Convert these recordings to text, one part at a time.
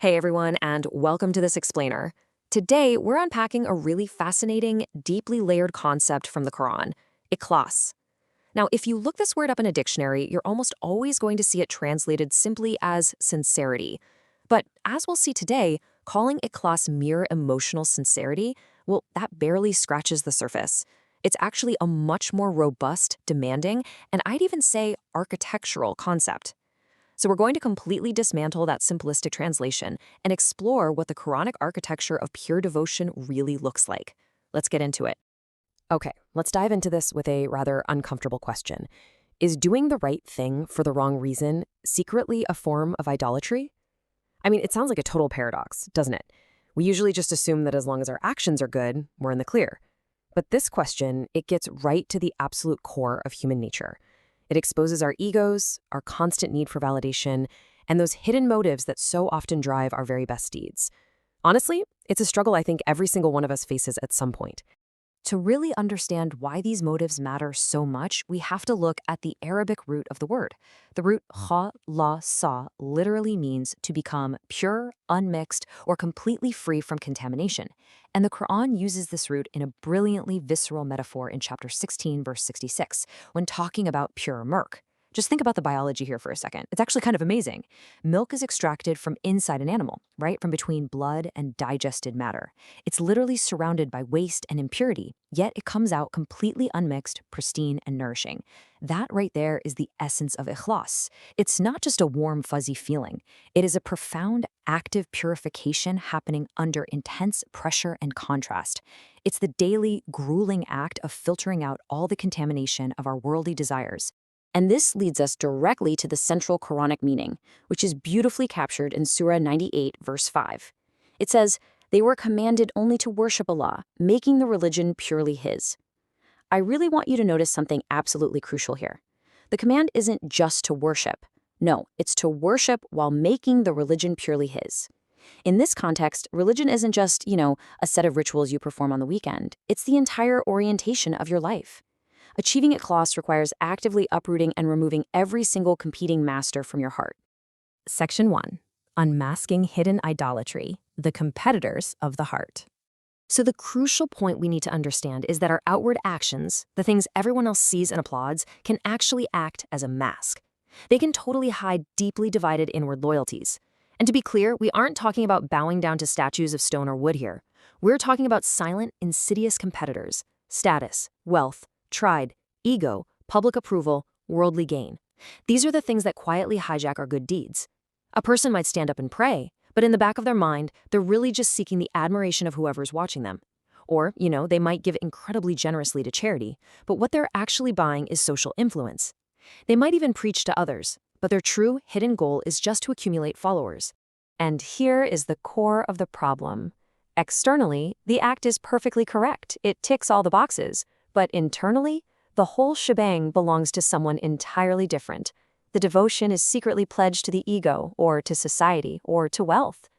Hey everyone, and welcome to this explainer. Today, we're unpacking a really fascinating, deeply layered concept from the Quran, Ikhlas. Now, if you look this word up in a dictionary, you're almost always going to see it translated simply as sincerity. But as we'll see today, calling Ikhlas mere emotional sincerity, well, that barely scratches the surface. It's actually a much more robust, demanding, and I'd even say architectural concept. So we're going to completely dismantle that simplistic translation and explore what the Quranic architecture of pure devotion really looks like. Let's get into it. Okay, let's dive into this with a rather uncomfortable question. Is doing the right thing for the wrong reason secretly a form of idolatry? I mean, it sounds like a total paradox, doesn't it? We usually just assume that as long as our actions are good, we're in the clear. But this question, it gets right to the absolute core of human nature. It exposes our egos, our constant need for validation, and those hidden motives that so often drive our very best deeds. Honestly, it's a struggle I think every single one of us faces at some point. To really understand why these motives matter so much, we have to look at the Arabic root of the word. The root kha-la-sa literally means to become pure, unmixed, or completely free from contamination. And the Quran uses this root in a brilliantly visceral metaphor in chapter 16, verse 66, when talking about pure milk. Just think about the biology here for a second. It's actually kind of amazing. Milk is extracted from inside an animal, right? From between blood and digested matter. It's literally surrounded by waste and impurity, yet it comes out completely unmixed, pristine, and nourishing. That right there is the essence of Ikhlas. It's not just a warm, fuzzy feeling. It is a profound, active purification happening under intense pressure and contrast. It's the daily, grueling act of filtering out all the contamination of our worldly desires. And this leads us directly to the central Quranic meaning, which is beautifully captured in Surah 98, verse 5. It says, "They were commanded only to worship Allah, making the religion purely His." I really want you to notice something absolutely crucial here. The command isn't just to worship. No, it's to worship while making the religion purely His. In this context, religion isn't just, a set of rituals you perform on the weekend. It's the entire orientation of your life. Achieving Ikhlas requires actively uprooting and removing every single competing master from your heart. Section 1. Unmasking hidden idolatry, the competitors of the heart. So the crucial point we need to understand is that our outward actions, the things everyone else sees and applauds, can actually act as a mask. They can totally hide deeply divided inward loyalties. And to be clear, we aren't talking about bowing down to statues of stone or wood here. We're talking about silent, insidious competitors: status, wealth, pride, ego, public approval, worldly gain. These are the things that quietly hijack our good deeds. A person might stand up and pray, but in the back of their mind, they're really just seeking the admiration of whoever's watching them. Or, they might give incredibly generously to charity, but what they're actually buying is social influence. They might even preach to others, but their true, hidden goal is just to accumulate followers. And here is the core of the problem. Externally, the act is perfectly correct. It ticks all the boxes. But internally, the whole shebang belongs to someone entirely different. The devotion is secretly pledged to the ego, or to society, or to wealth.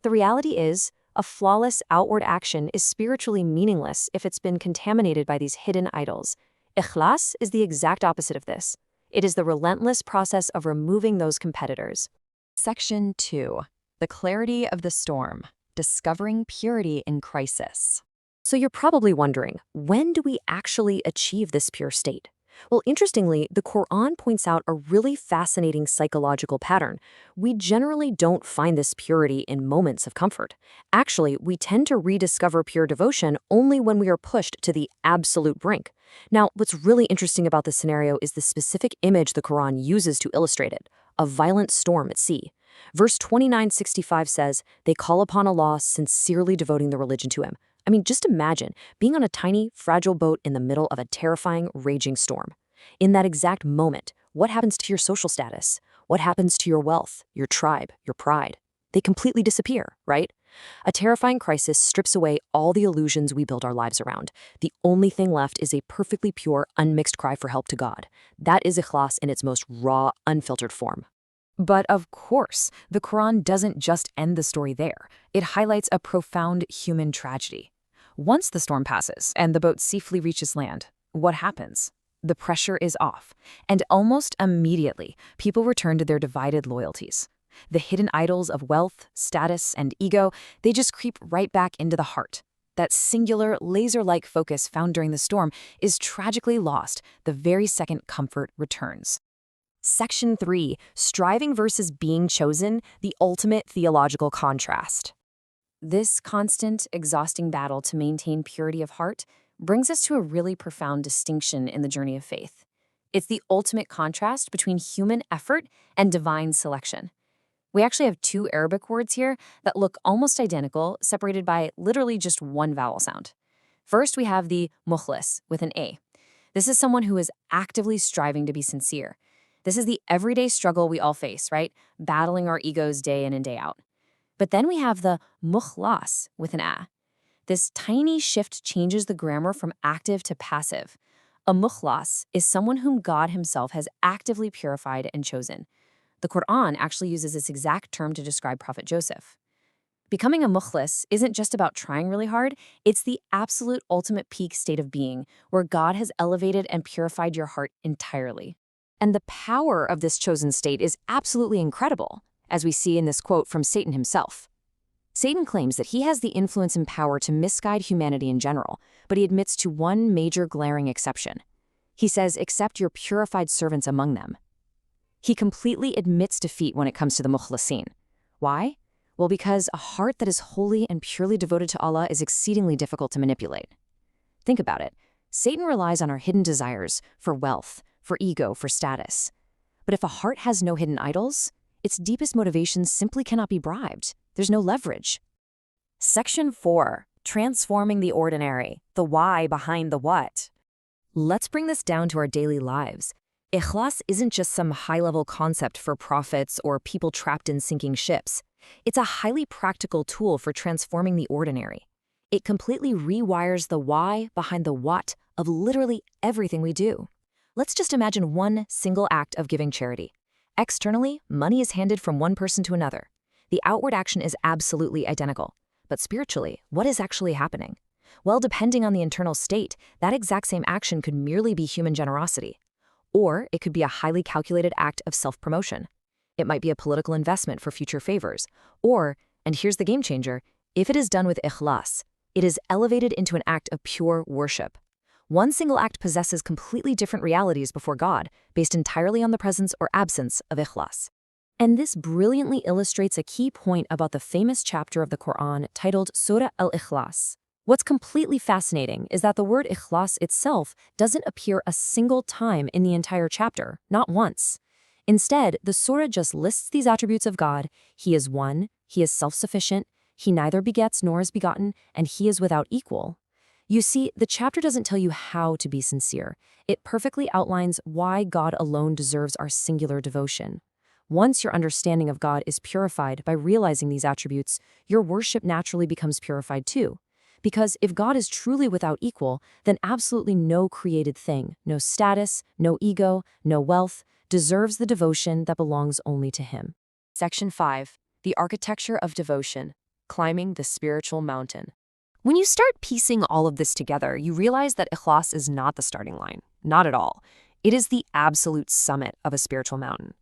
The reality is, a flawless outward action is spiritually meaningless if it's been contaminated by these hidden idols. Ikhlas is the exact opposite of this. It is the relentless process of removing those competitors. Section 2. The clarity of the storm. Discovering purity in crisis. So you're probably wondering, when do we actually achieve this pure state? Well, interestingly, the Quran points out a really fascinating psychological pattern. We generally don't find this purity in moments of comfort. Actually, we tend to rediscover pure devotion only when we are pushed to the absolute brink. Now, what's really interesting about this scenario is the specific image the Quran uses to illustrate it: a violent storm at sea. Verse 2965 says, "They call upon Allah, sincerely devoting their religion to Him." I mean, just imagine being on a tiny, fragile boat in the middle of a terrifying, raging storm. In that exact moment, what happens to your social status? What happens to your wealth, your tribe, your pride? They completely disappear, right? A terrifying crisis strips away all the illusions we build our lives around. The only thing left is a perfectly pure, unmixed cry for help to God. That is Ikhlas in its most raw, unfiltered form. But of course, the Quran doesn't just end the story there. It highlights a profound human tragedy. Once the storm passes and the boat safely reaches land, what happens? The pressure is off, and almost immediately, people return to their divided loyalties. The hidden idols of wealth, status, and ego, they just creep right back into the heart. That singular, laser-like focus found during the storm is tragically lost the very second comfort returns. Section 3, Striving versus Being Chosen, the Ultimate Theological Contrast. This constant, exhausting battle to maintain purity of heart brings us to a really profound distinction in the journey of faith. It's the ultimate contrast between human effort and divine selection. We actually have two Arabic words here that look almost identical, separated by literally just one vowel sound. First, we have the Mukhlis with an A. This is someone who is actively striving to be sincere. This is the everyday struggle we all face, right? Battling our egos day in and day out. But then we have the Mukhlas with an A. This tiny shift changes the grammar from active to passive. A Mukhlas is someone whom God himself has actively purified and chosen. The Quran actually uses this exact term to describe Prophet Joseph. Becoming a Mukhlis isn't just about trying really hard, it's the absolute ultimate peak state of being, where God has elevated and purified your heart entirely. And the power of this chosen state is absolutely incredible, as we see in this quote from Satan himself. Satan claims that he has the influence and power to misguide humanity in general, but he admits to one major glaring exception. He says, "Accept your purified servants among them." He completely admits defeat when it comes to the Mukhlasin. Why? Well, because a heart that is wholly and purely devoted to Allah is exceedingly difficult to manipulate. Think about it. Satan relies on our hidden desires for wealth, for ego, for status. But if a heart has no hidden idols, its deepest motivations simply cannot be bribed. There's no leverage. Section 4, Transforming the Ordinary, the why behind the what. Let's bring this down to our daily lives. Ikhlas isn't just some high-level concept for prophets or people trapped in sinking ships. It's a highly practical tool for transforming the ordinary. It completely rewires the why behind the what of literally everything we do. Let's just imagine one single act of giving charity. Externally, money is handed from one person to another. The outward action is absolutely identical. But spiritually, what is actually happening? Well, depending on the internal state, that exact same action could merely be human generosity. Or it could be a highly calculated act of self-promotion. It might be a political investment for future favors. Or, and here's the game changer, if it is done with ikhlas, it is elevated into an act of pure worship. One single act possesses completely different realities before God, based entirely on the presence or absence of ikhlas. And this brilliantly illustrates a key point about the famous chapter of the Quran titled Surah Al-Ikhlas. What's completely fascinating is that the word Ikhlas itself doesn't appear a single time in the entire chapter, not once. Instead, the surah just lists these attributes of God. He is one, he is self-sufficient, he neither begets nor is begotten, and he is without equal. You see, the chapter doesn't tell you how to be sincere. It perfectly outlines why God alone deserves our singular devotion. Once your understanding of God is purified by realizing these attributes, your worship naturally becomes purified too. Because if God is truly without equal, then absolutely no created thing, no status, no ego, no wealth, deserves the devotion that belongs only to Him. Section 5. The Architecture of Devotion, Climbing the Spiritual Mountain. When you start piecing all of this together, you realize that Ikhlas is not the starting line. Not at all. It is the absolute summit of a spiritual mountain.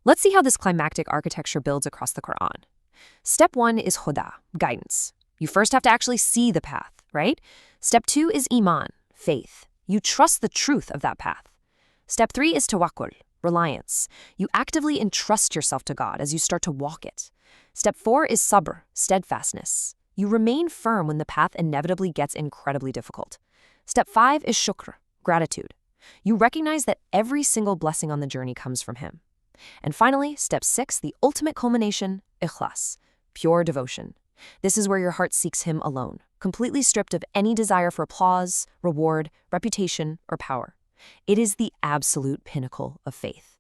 Let's see how this climactic architecture builds across the Quran. Step 1 is huda, guidance. You first have to actually see the path, right? Step 2 is iman, faith. You trust the truth of that path. Step 3 is tawakkul, reliance. You actively entrust yourself to God as you start to walk it. Step 4 is sabr, steadfastness. You remain firm when the path inevitably gets incredibly difficult. Step 5 is shukr, gratitude. You recognize that every single blessing on the journey comes from Him. And finally, step 6, the ultimate culmination, ikhlas, pure devotion. This is where your heart seeks Him alone, completely stripped of any desire for applause, reward, reputation, or power. It is the absolute pinnacle of faith.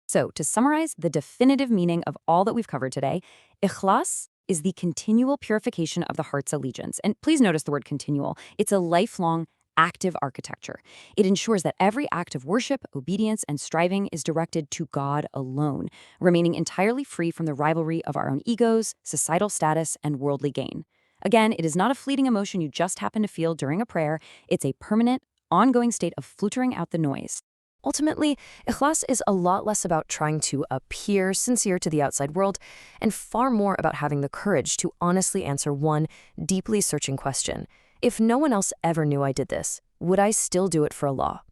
So, to summarize the definitive meaning of all that we've covered today, ikhlas is the continual purification of the heart's allegiance. And please notice the word continual. It's a lifelong, active architecture. It ensures that every act of worship, obedience, and striving is directed to God alone, remaining entirely free from the rivalry of our own egos, societal status, and worldly gain. Again, it is not a fleeting emotion you just happen to feel during a prayer. It's a permanent, ongoing state of filtering out the noise. Ultimately, Ikhlas is a lot less about trying to appear sincere to the outside world and far more about having the courage to honestly answer one deeply searching question. If no one else ever knew I did this, would I still do it for Allah?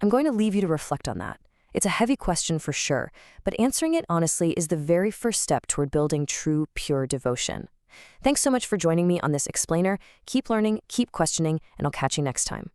I'm going to leave you to reflect on that. It's a heavy question for sure, but answering it honestly is the very first step toward building true, pure devotion. Thanks so much for joining me on this explainer. Keep learning, keep questioning, and I'll catch you next time.